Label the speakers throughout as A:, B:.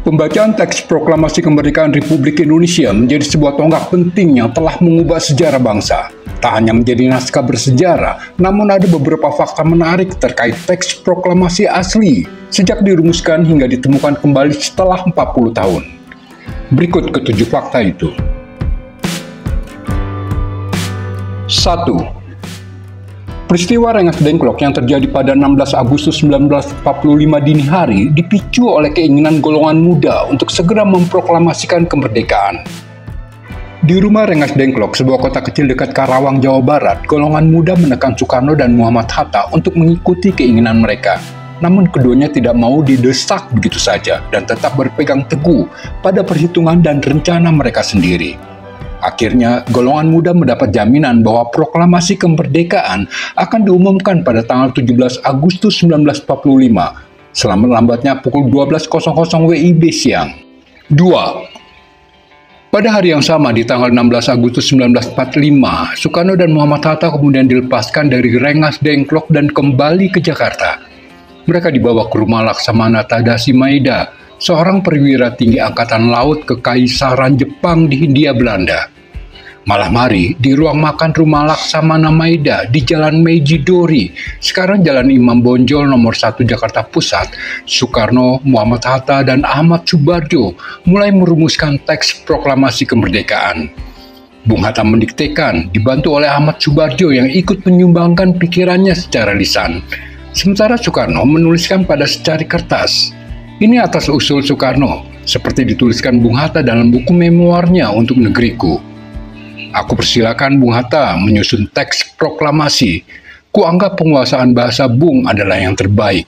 A: Pembacaan teks proklamasi kemerdekaan Republik Indonesia menjadi sebuah tonggak penting yang telah mengubah sejarah bangsa. Tak hanya menjadi naskah bersejarah, namun ada beberapa fakta menarik terkait teks proklamasi asli sejak dirumuskan hingga ditemukan kembali setelah 40 tahun. Berikut ketujuh fakta itu. 1. Peristiwa Rengas Dengklok yang terjadi pada 16 Agustus 1945 dini hari dipicu oleh keinginan golongan muda untuk segera memproklamasikan kemerdekaan. Di rumah Rengas Dengklok, sebuah kota kecil dekat Karawang, Jawa Barat, golongan muda menekan Soekarno dan Muhammad Hatta untuk mengikuti keinginan mereka. Namun keduanya tidak mau didesak begitu saja dan tetap berpegang teguh pada perhitungan dan rencana mereka sendiri. Akhirnya, golongan muda mendapat jaminan bahwa proklamasi kemerdekaan akan diumumkan pada tanggal 17 Agustus 1945, selambat-lambatnya pukul 12.00 WIB siang. 2. Pada hari yang sama, di tanggal 16 Agustus 1945, Soekarno dan Muhammad Hatta kemudian dilepaskan dari Rengas Dengklok dan kembali ke Jakarta. Mereka dibawa ke rumah Laksamana Tadashi Maeda, seorang perwira tinggi Angkatan Laut Kekaisaran Jepang di Hindia Belanda. Malam hari, di ruang makan rumah Laksamana Maeda di Jalan Meiji Dori, sekarang Jalan Imam Bonjol nomor 1 Jakarta Pusat, Soekarno, Muhammad Hatta, dan Ahmad Soebardjo mulai merumuskan teks proklamasi kemerdekaan. Bung Hatta mendiktekan, dibantu oleh Ahmad Soebardjo yang ikut menyumbangkan pikirannya secara lisan. Sementara Soekarno menuliskan pada secari kertas. Ini atas usul Soekarno, seperti dituliskan Bung Hatta dalam buku memoarnya untuk negeriku. Aku persilakan Bung Hatta menyusun teks proklamasi. Kuanggap penguasaan bahasa Bung adalah yang terbaik.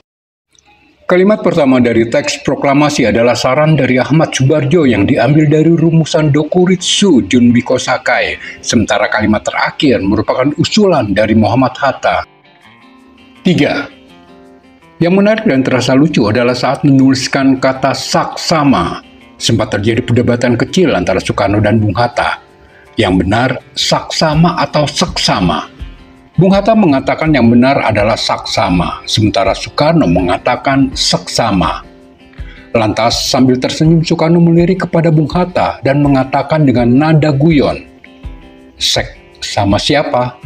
A: Kalimat pertama dari teks proklamasi adalah saran dari Ahmad Soebardjo yang diambil dari rumusan Dokuritsu Junbiko Sakai, sementara kalimat terakhir merupakan usulan dari Muhammad Hatta. 3. Yang menarik dan terasa lucu adalah saat menuliskan kata saksama. Sempat terjadi perdebatan kecil antara Soekarno dan Bung Hatta. Yang benar saksama atau seksama. Bung Hatta mengatakan yang benar adalah saksama, sementara Soekarno mengatakan seksama. Lantas sambil tersenyum Soekarno melirik kepada Bung Hatta dan mengatakan dengan nada guyon, "Sek sama siapa?"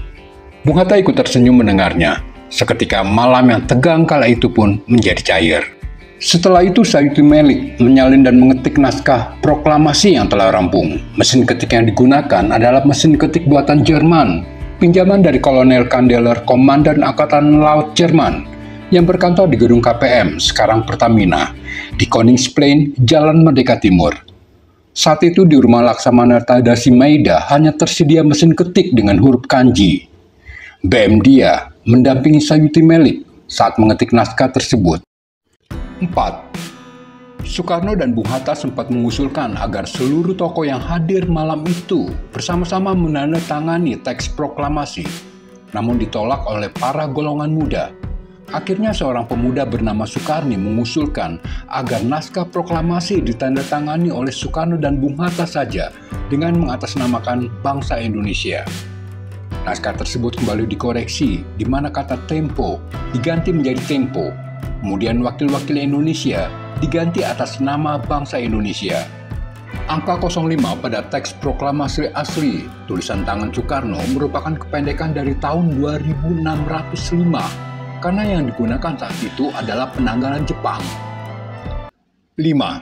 A: Bung Hatta ikut tersenyum mendengarnya. Seketika malam yang tegang kala itu pun menjadi cair. Setelah itu Sayuti Melik menyalin dan mengetik naskah proklamasi yang telah rampung. Mesin ketik yang digunakan adalah mesin ketik buatan Jerman, pinjaman dari Kolonel Kandeler, Komandan Angkatan Laut Jerman, yang berkantor di gedung KPM, sekarang Pertamina, di Koningsplein, Jalan Merdeka Timur. Saat itu di rumah Laksamana Tadashi Maeda hanya tersedia mesin ketik dengan huruf kanji. BM dia mendampingi Sayuti Melik saat mengetik naskah tersebut. 4. Soekarno dan Bung Hatta sempat mengusulkan agar seluruh tokoh yang hadir malam itu bersama-sama menandatangani teks proklamasi, namun ditolak oleh para golongan muda. Akhirnya seorang pemuda bernama Soekarni mengusulkan agar naskah proklamasi ditandatangani oleh Soekarno dan Bung Hatta saja dengan mengatasnamakan bangsa Indonesia. Naskah tersebut kembali dikoreksi, di mana kata tempo diganti menjadi tempo. Kemudian wakil-wakil Indonesia diganti atas nama bangsa Indonesia. Angka 05 pada teks proklamasi asli tulisan tangan Soekarno merupakan kependekan dari tahun 2605, karena yang digunakan saat itu adalah penanggalan Jepang. 5.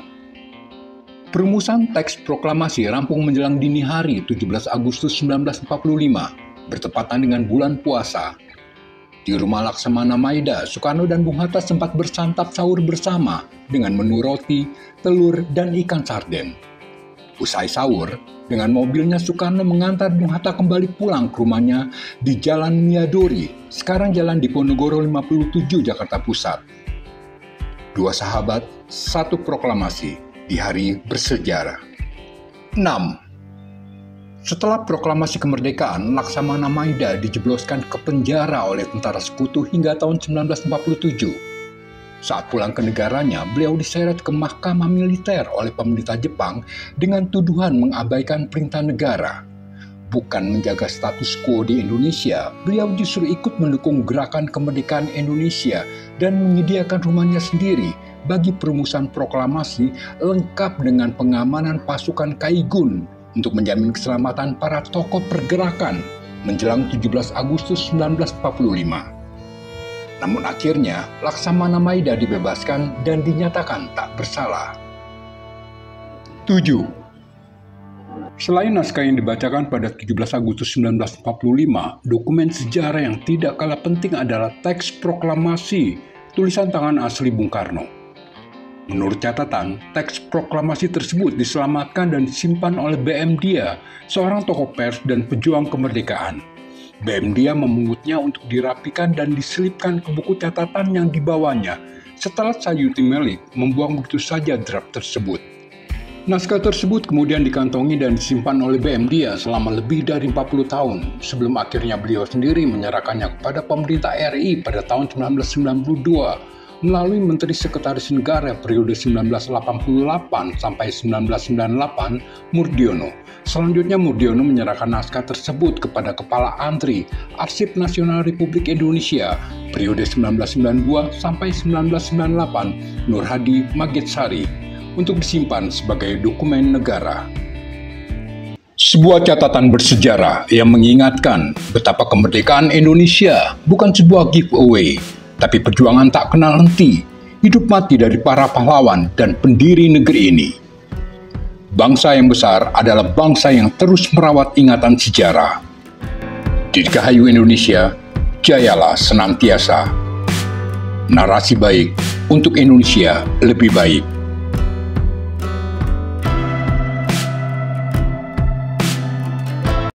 A: Perumusan teks proklamasi rampung menjelang dini hari 17 Agustus 1945, bertepatan dengan bulan puasa. Di rumah Laksamana Maeda, Soekarno dan Bung Hatta sempat bersantap sahur bersama dengan menu roti, telur, dan ikan sarden. Usai sahur, dengan mobilnya Soekarno mengantar Bung Hatta kembali pulang ke rumahnya di Jalan Miyadori, sekarang Jalan Diponegoro 57 Jakarta Pusat. Dua sahabat, satu proklamasi di hari bersejarah. 6. Setelah proklamasi kemerdekaan, Laksamana Maeda dijebloskan ke penjara oleh tentara sekutu hingga tahun 1947. Saat pulang ke negaranya, beliau diseret ke mahkamah militer oleh pemerintah Jepang dengan tuduhan mengabaikan perintah negara. Bukan menjaga status quo di Indonesia, beliau justru ikut mendukung gerakan kemerdekaan Indonesia dan menyediakan rumahnya sendiri bagi perumusan proklamasi lengkap dengan pengamanan pasukan Kaigun untuk menjamin keselamatan para tokoh pergerakan menjelang 17 Agustus 1945. Namun akhirnya Laksamana Maida dibebaskan dan dinyatakan tak bersalah. 7. Selain naskah yang dibacakan pada 17 Agustus 1945, dokumen sejarah yang tidak kalah penting adalah teks proklamasi tulisan tangan asli Bung Karno. Menurut catatan, teks proklamasi tersebut diselamatkan dan disimpan oleh B.M. Dia, seorang tokoh pers dan pejuang kemerdekaan. B.M. Dia memungutnya untuk dirapikan dan diselipkan ke buku catatan yang dibawanya setelah Sayuti Melik membuang begitu saja draft tersebut. Naskah tersebut kemudian dikantongi dan disimpan oleh B.M. Dia selama lebih dari 40 tahun sebelum akhirnya beliau sendiri menyerahkannya kepada pemerintah RI pada tahun 1992 melalui Menteri Sekretaris Negara periode 1988 sampai 1998 Murdiono. Selanjutnya Murdiono menyerahkan naskah tersebut kepada Kepala Antri Arsip Nasional Republik Indonesia periode 1992 sampai 1998 Nur Hadi Magetsari untuk disimpan sebagai dokumen negara. Sebuah catatan bersejarah yang mengingatkan betapa kemerdekaan Indonesia bukan sebuah giveaway, tapi perjuangan tak kenal henti, hidup mati dari para pahlawan dan pendiri negeri ini. Bangsa yang besar adalah bangsa yang terus merawat ingatan sejarah. Dirgahayu Indonesia, jayalah senantiasa. Narasi baik untuk Indonesia lebih baik.